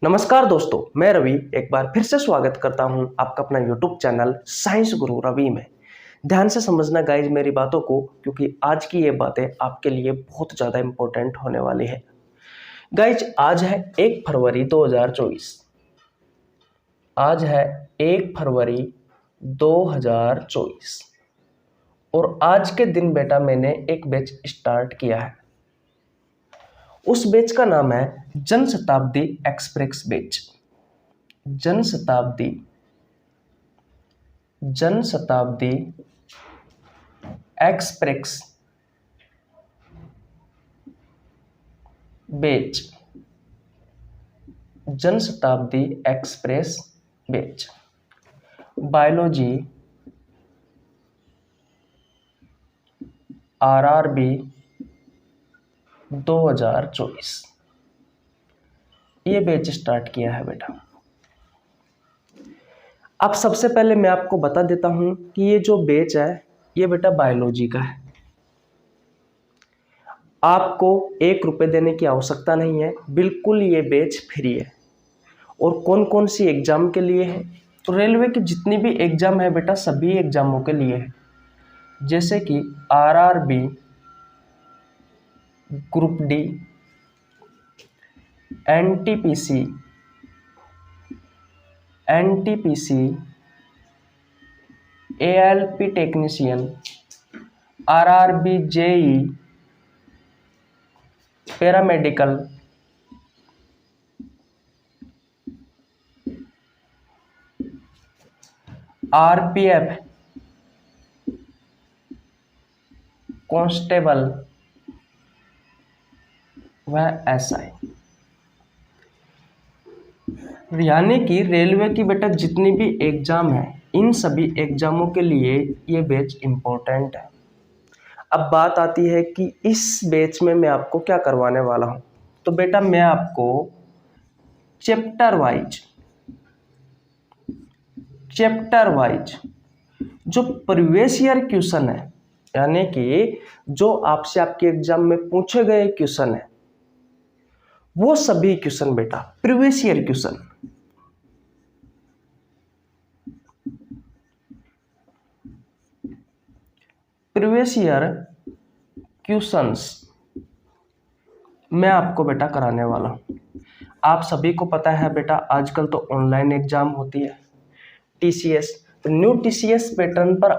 नमस्कार दोस्तों, मैं रवि एक बार फिर से स्वागत करता हूं आपका अपना YouTube चैनल साइंस गुरु रवि में। ध्यान से समझना गाइज मेरी बातों को, क्योंकि आज की ये बातें आपके लिए बहुत ज़्यादा इम्पोर्टेंट होने वाली है। गाइज आज है 1 फरवरी 2024। आज है 1 फरवरी 2024 और आज के दिन बेटा मैंने एक बैच स्टार्ट किया है। उस बैच का नाम है Janshatabdi express batch. Janshatabdi express batch. Janshatabdi express batch biology RRB 2024 ये बैच स्टार्ट किया है बेटा। अब सबसे पहले मैं आपको बता देता हूं कि ये जो बैच है ये बेटा बायोलॉजी का है। आपको 1 रुपये देने की आवश्यकता नहीं है, बिल्कुल ये बैच फ्री है। और कौन कौन सी एग्जाम के लिए है? तो रेलवे की जितनी भी एग्जाम है बेटा सभी एग्जामों के लिए है, जैसे कि RRB group D, NTPC, ALP technician, RRB JE, paramedical, RPF constable व SI। यानी कि रेलवे की बेटा जितनी भी एग्जाम है इन सभी एग्जामों के लिए ये बैच इम्पोर्टेंट है। अब बात आती है कि इस बैच में मैं आपको क्या करवाने वाला हूँ। तो बेटा मैं आपको चैप्टर वाइज जो प्रीवियस ईयर क्वेश्चन है, यानी कि जो आपसे आपके एग्जाम में पूछे गए क्वेश्चन है वो सभी क्वेश्चन बेटा प्रीवियस ईयर क्वेश्चंस मैं आपको बेटा कराने वाला हूं। आप सभी को पता है बेटा आजकल तो ऑनलाइन एग्जाम होती है। TCS, न्यू TCS पैटर्न पर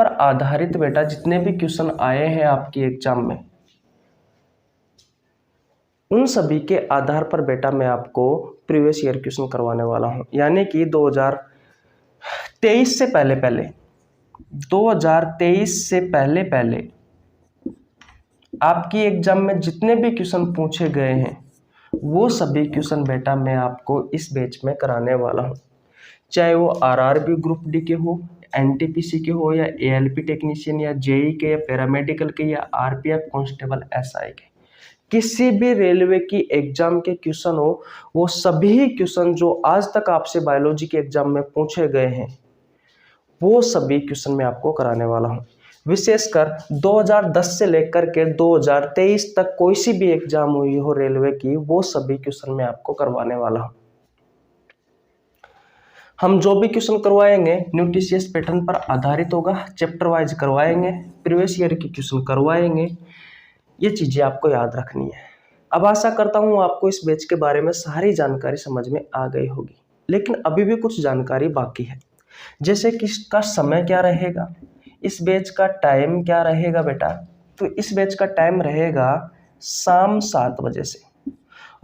आधारित बेटा जितने भी क्वेश्चन आए हैं आपकी एग्जाम में उन सभी के आधार पर बेटा मैं आपको प्रीवियस ईयर क्वेश्चन करवाने वाला हूं। यानी कि 2023 से पहले आपकी एग्जाम में जितने भी क्वेश्चन पूछे गए हैं वो सभी क्वेश्चन बेटा मैं आपको इस बैच में कराने वाला हूं, चाहे वो RRB ग्रुप डी के हो, NTPC के हो, या ALP टेक्नीशियन, या JE के, या पैरामेडिकल के, या RPF कांस्टेबल SI के। किसी भी रेलवे की एग्जाम के क्वेश्चन हो, वो सभी क्वेश्चन जो आज तक आपसे बायोलॉजी के एग्जाम में पूछे गए हैं वो सभी क्वेश्चन मैं आपको कराने वाला हूं। विशेषकर 2010 से लेकर के 2023 तक कोई सी भी एग्जाम हुई हो रेलवे की वो सभी क्वेश्चन मैं आपको करवाने वाला हूं। हम जो भी क्वेश्चन करवाएंगे न्यू TCS पैटर्न पर आधारित होगा, चैप्टर वाइज करवाएंगे, प्रीवियस ईयर के क्वेश्चन करवाएंगे। ये चीजें आपको याद रखनी है। अब आशा करता हूं आपको इस बैच के बारे में सारी जानकारी समझ में आ गई होगी, लेकिन अभी भी कुछ जानकारी बाकी है, जैसे कि इसका समय क्या रहेगा, इस बैच का टाइम क्या रहेगा बेटा। तो इस बैच का टाइम रहेगा शाम 7 बजे से,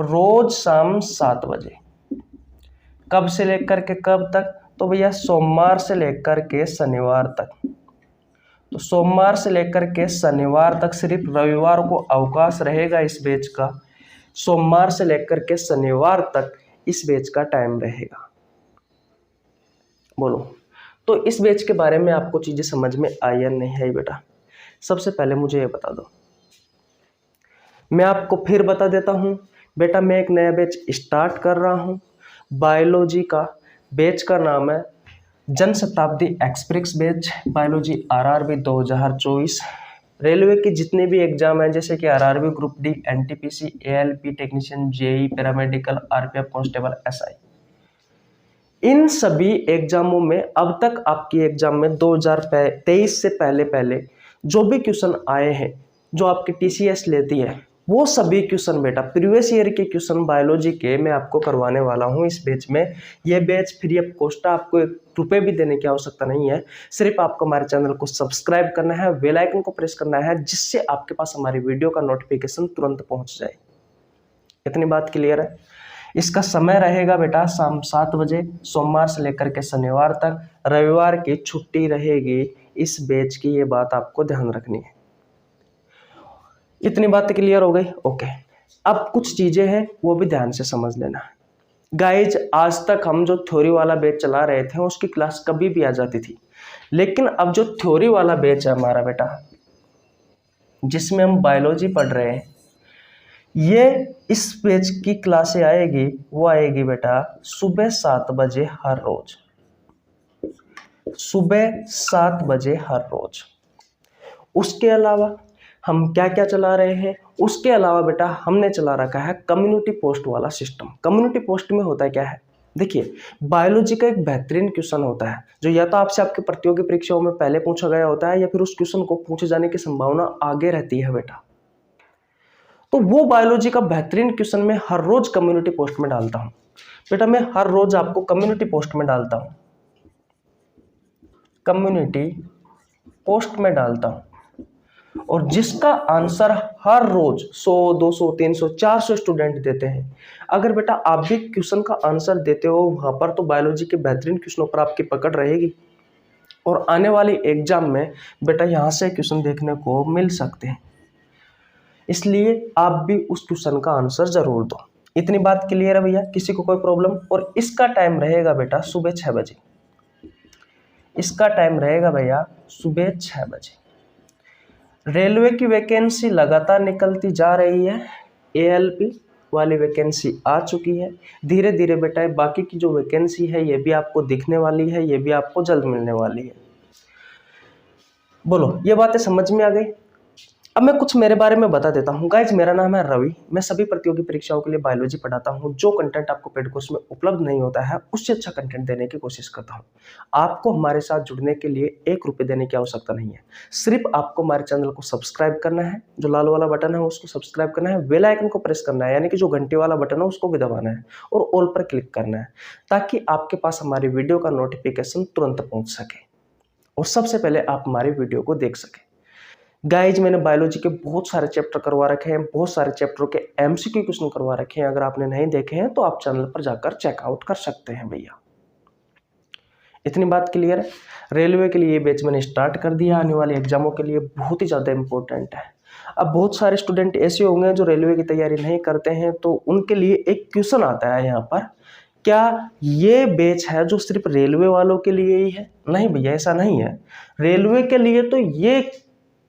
रोज शाम 7 बजे। कब से लेकर के कब तक? तो भैया सोमवार से लेकर के शनिवार तक। तो सोमवार से लेकर के शनिवार तक, सिर्फ रविवार को अवकाश रहेगा इस बैच का। सोमवार से लेकर के शनिवार तक इस बैच का टाइम रहेगा। बोलो, तो इस बैच के बारे में आपको चीजें समझ में आई या नहीं आई बेटा? सबसे पहले मुझे ये बता दो। मैं आपको फिर बता देता हूं बेटा, मैं एक नया बैच स्टार्ट कर रहा हूं बायोलॉजी का। बैच का नाम है Janshatabdi express batch biology RRB 2024। Railway की जितने भी एग्जाम हैं जैसे कि RRB, group D, NTPC, ALP technician, JE, paramedical, RPF constable, SI, इन सभी एग्जामों में अब तक आपकी एग्जाम में 2023 से पहले पहले जो भी क्वेश्चन आए हैं, जो आपकी टीसीएस लेती है, वो सभी क्वेश्चन बेटा प्रीवियस ईयर के क्वेश्चन बायोलॉजी के मैं आपको करवाने वाला हूं इस बैच में। ये बैच फ्री ऑफ कॉस्ट है, आपको ₹1 भी देने की आवश्यकता नहीं है। सिर्फ आपको हमारे चैनल को सब्सक्राइब करना है, बेल आइकन को प्रेस करना है, जिससे आपके पास हमारी वीडियो का नोटिफिकेशन तुरंत पहुंच जाए। इतनी बात क्लियर है। इसका समय रहेगा बेटा शाम 7 बजे, सोमवार से लेकर के शनिवार तक, रविवार की छुट्टी रहेगी। इस बैच की ये बात आपको ध्यान रखनी है। इतनी बात क्लियर हो गई? ओके। अब कुछ चीजें हैं वो भी ध्यान से समझ लेना। गाइज, आज तक हम जो थ्योरी वाला बैच चला रहे थे उसकी क्लास कभी भी आ जाती थी, लेकिन अब जो थ्योरी वाला बैच है हमारा बेटा, जिसमें हम बायोलॉजी पढ़ रहे हैं, ये इस बैच की क्लासें आएगी, वो आएगी बेटा सुबह 7 बजे हर रोज, सुबह 7 बजे हर रोज। उसके अलावा हम क्या क्या चला रहे हैं? उसके अलावा बेटा हमने चला रखा है कम्युनिटी पोस्ट वाला सिस्टम। कम्युनिटी पोस्ट में होता है क्या है? देखिए, बायोलॉजी का एक बेहतरीन क्वेश्चन होता है जो या तो आपसे आपके प्रतियोगी परीक्षाओं में पहले पूछा गया होता है, या फिर उस क्वेश्चन को पूछे जाने की संभावना आगे रहती है बेटा। तो वो बायोलॉजी का बेहतरीन क्वेश्चन मैं हर रोज कम्युनिटी पोस्ट में डालता हूं बेटा। मैं हर रोज आपको कम्युनिटी पोस्ट में डालता हूं, कम्युनिटी पोस्ट में डालता हूं, और जिसका आंसर हर रोज 100, 200, 300, 400 स्टूडेंट देते हैं। अगर बेटा आप भी क्वेश्चन का आंसर देते हो वहां पर, तो बायोलॉजी के बेहतरीन क्वेश्चनों पर आपकी पकड़ रहेगी, और आने वाली एग्जाम में बेटा यहां से क्वेश्चन देखने को मिल सकते हैं। इसलिए आप भी उस क्वेश्चन का आंसर जरूर दो। इतनी बात क्लियर है भैया? किसी को कोई प्रॉब्लम? और इसका टाइम रहेगा बेटा सुबह 6 बजे। इसका टाइम रहेगा भैया सुबह 6 बजे। रेलवे की वैकेंसी लगातार निकलती जा रही है। एएलपी वाली वैकेंसी आ चुकी है। धीरे धीरे बेटा बाकी की जो वैकेंसी है ये भी आपको दिखने वाली है, ये भी आपको जल्द मिलने वाली है। बोलो, ये बातें समझ में आ गई? अब मैं कुछ मेरे बारे में बता देता हूँ। गाइज, मेरा नाम है रवि। मैं सभी प्रतियोगी परीक्षाओं के लिए बायोलॉजी पढ़ाता हूँ। जो कंटेंट आपको पेड कोर्स में उपलब्ध नहीं होता है, उससे अच्छा कंटेंट देने की कोशिश करता हूँ। आपको हमारे साथ जुड़ने के लिए ₹1 देने की आवश्यकता नहीं है। सिर्फ आपको हमारे चैनल को सब्सक्राइब करना है, जो लाल वाला बटन है उसको सब्सक्राइब करना है, बेल आइकन को प्रेस करना है, यानी कि जो घंटे वाला बटन है उसको भी दबाना है, और ऑल पर क्लिक करना है, ताकि आपके पास हमारी वीडियो का नोटिफिकेशन तुरंत पहुँच सके और सबसे पहले आप हमारी वीडियो को देख सके। गाइज, मैंने बायोलॉजी के बहुत सारे चैप्टर करवा रखे हैं, बहुत सारे चैप्टरों के एमसीक्यू क्वेश्चन करवा रखे हैं। अगर आपने नहीं देखे हैं तो आप चैनल पर जाकर चेकआउट कर सकते हैं भैया। इतनी बात क्लियर है? रेलवे के लिए ये बैच मैंने स्टार्ट कर दिया, आने वाले एग्जामों के लिए बहुत ही ज़्यादा इंपॉर्टेंट है। अब बहुत सारे स्टूडेंट ऐसे होंगे जो रेलवे की तैयारी नहीं करते हैं, तो उनके लिए एक क्वेश्चन आता है यहाँ पर, क्या ये बैच है जो सिर्फ रेलवे वालों के लिए ही है? नहीं भैया, ऐसा नहीं है। रेलवे के लिए तो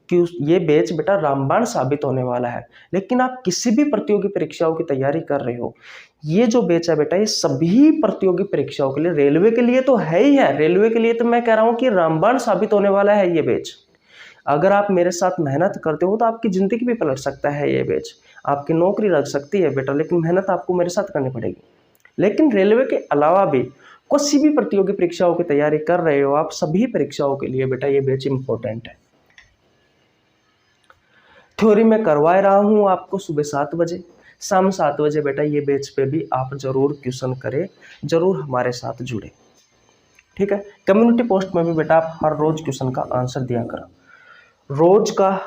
ये बैच बेटा रामबाण साबित होने वाला है, लेकिन आप किसी भी प्रतियोगी परीक्षाओं की तैयारी कर रहे हो, ये जो बैच है बेटा ये सभी प्रतियोगी परीक्षाओं के लिए, रेलवे के लिए तो है ही है, रेलवे के लिए तो मैं कह रहा हूं कि रामबाण साबित होने वाला है ये बैच। अगर आप मेरे साथ मेहनत करते हो तो आपकी जिंदगी भी पलट सकता है ये बैच, आपकी नौकरी लग सकती है बेटा, लेकिन मेहनत आपको मेरे साथ करनी पड़ेगी। लेकिन रेलवे के अलावा भी किसी भी प्रतियोगी परीक्षाओं की तैयारी कर रहे हो आप, सभी परीक्षाओं के लिए बेटा ये बैच इंपॉर्टेंट है। थ्योरी में करवा रहा हूँ आपको सुबह 7 बजे, शाम 7 बजे बेटा ये बैच पे भी आप जरूर क्वेश्चन करें, जरूर हमारे साथ जुड़े, ठीक है? कम्युनिटी पोस्ट में भी बेटा आप हर रोज क्वेश्चन का आंसर दिया करो। रोज का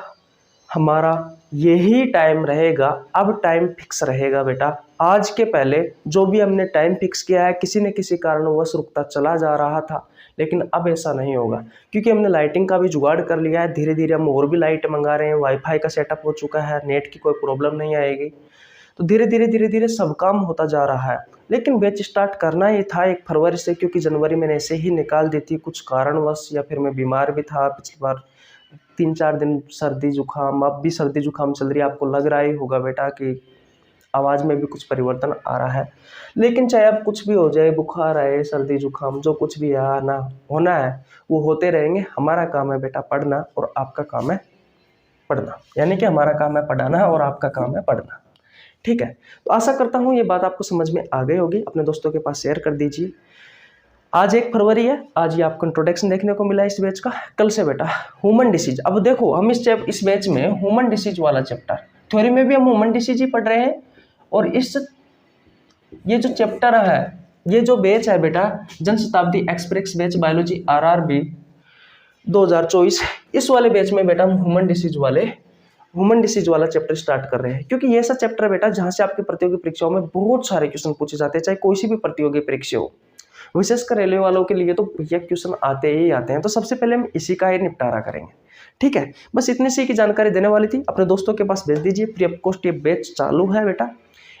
हमारा यही टाइम रहेगा। अब टाइम फिक्स रहेगा बेटा। आज के पहले जो भी हमने टाइम फिक्स किया है, किसी न किसी कारणवश रुकता चला जा रहा था, लेकिन अब ऐसा नहीं होगा, क्योंकि हमने लाइटिंग का भी जुगाड़ कर लिया है। धीरे धीरे हम और भी लाइट मंगा रहे हैं, वाईफाई का सेटअप हो चुका है, नेट की कोई प्रॉब्लम नहीं आएगी। तो धीरे धीरे सब काम होता जा रहा है। लेकिन बैच स्टार्ट करना ही था 1 फरवरी से, क्योंकि जनवरी मैंने ऐसे ही निकाल दी थी कुछ कारणवश, या फिर मैं बीमार भी था पिछली बार 3-4 दिन, सर्दी जुकाम। अब भी सर्दी जुकाम चल रही है, आपको लग रहा ही होगा बेटा कि आवाज़ में भी कुछ परिवर्तन आ रहा है। लेकिन चाहे अब कुछ भी हो जाए, बुखार आए, सर्दी जुकाम, जो कुछ भी आना होना है वो होते रहेंगे। हमारा काम है बेटा पढ़ना, और आपका काम है पढ़ना, यानी कि हमारा काम है पढ़ाना और आपका काम है पढ़ना। ठीक है, तो आशा करता हूँ ये बात आपको समझ में आ गई होगी। अपने दोस्तों के पास शेयर कर दीजिए। आज 1 फरवरी है, आज ये आपको इंट्रोडक्शन देखने को मिला इस बैच का। कल से बेटा ह्यूमन डिसीज। अब देखो हम इस बैच में ह्यूमन डिसीज वाला चैप्टर, थ्योरी में भी हम ह्यूमन डिसीज ही पढ़ रहे हैं, और ये जो चैप्टर है, ये जो बैच है बेटा Jan Shatabdi express batch biology RRB 2024, इस वाले बैच में बेटा हम ह्यूमन डिसीज वाला चैप्टर स्टार्ट कर रहे हैं, क्योंकि ये ऐसा चैप्टर है बेटा जहां से आपकी प्रतियोगी परीक्षाओं में बहुत सारे क्वेश्चन पूछे जाते हैं, चाहे कोई सी भी प्रतियोगी परीक्षा हो। विशेषकर रेलवे वालों के लिए तो ये क्वेश्चन आते ही आते हैं। तो सबसे पहले हम इसी का ही निपटारा करेंगे। ठीक है, बस इतनी सी की जानकारी देने वाली थी, अपने दोस्तों के पास भेज दीजिए। फ्री ऑफ कॉस्ट ये बैच चालू है बेटा।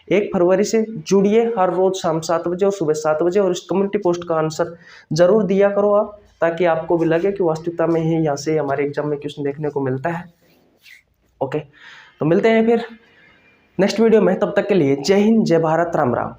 1 फरवरी से जुड़िए, हर रोज शाम 7 बजे और सुबह 7 बजे, और इस कम्युनिटी पोस्ट का आंसर जरूर दिया करो आप, ताकि आपको भी लगे कि वास्तविकता में ही यहाँ से हमारे एग्जाम में क्वेश्चन देखने को मिलता है। ओके, तो मिलते हैं फिर नेक्स्ट वीडियो में। तब तक के लिए जय हिंद, जय भारत, राम राम।